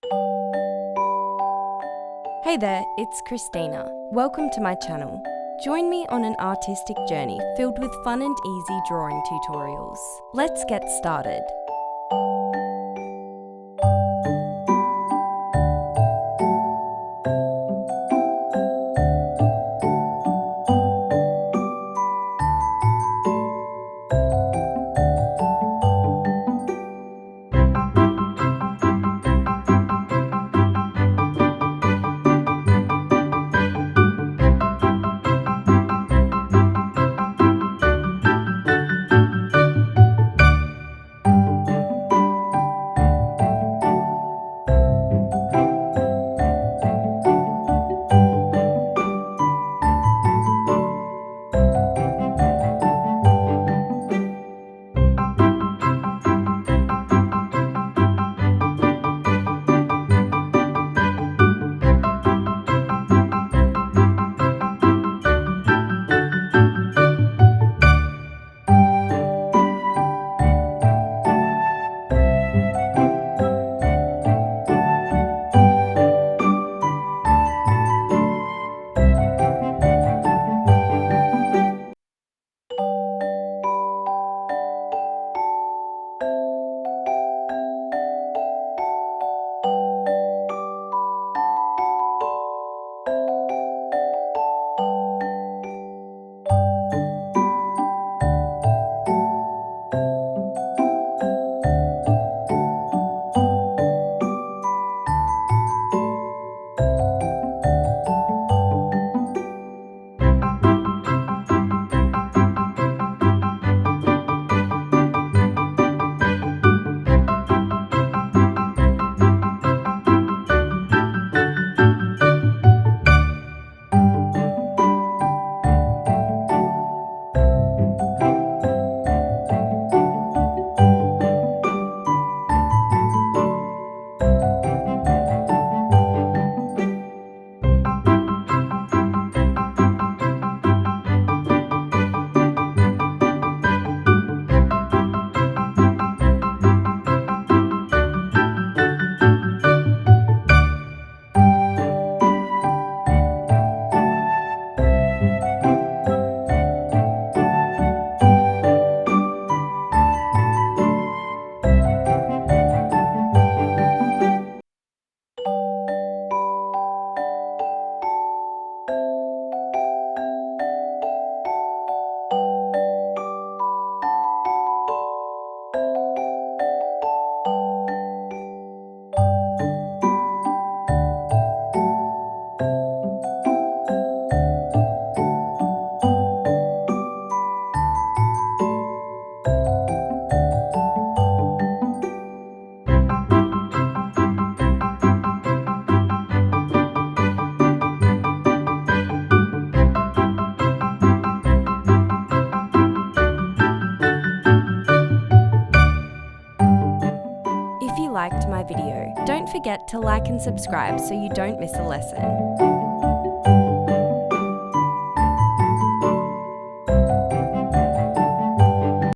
Hey there, it's Christina. Welcome to my channel. Join me on an artistic journey filled with fun and easy drawing tutorials. Let's get started. If you liked my video, don't forget to like and subscribe so you don't miss a lesson.